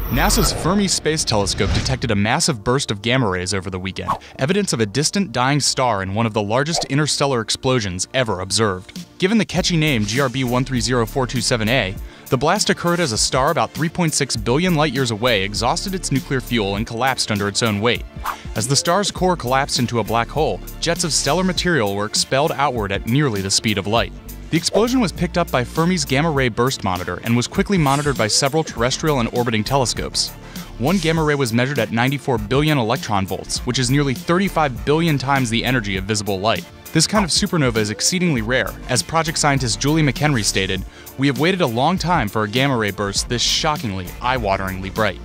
NASA's Fermi Space Telescope detected a massive burst of gamma rays over the weekend, evidence of a distant dying star in one of the largest interstellar explosions ever observed. Given the catchy name GRB 130427A, the blast occurred as a star about 3.6 billion light-years away exhausted its nuclear fuel and collapsed under its own weight. As the star's core collapsed into a black hole, jets of stellar material were expelled outward at nearly the speed of light. The explosion was picked up by Fermi's gamma-ray burst monitor and was quickly monitored by several terrestrial and orbiting telescopes. One gamma ray was measured at 94 billion electron volts, which is nearly 35 billion times the energy of visible light. This kind of supernova is exceedingly rare. As project scientist Julie McHenry stated, "We have waited a long time for a gamma ray burst this shockingly, eye-wateringly bright."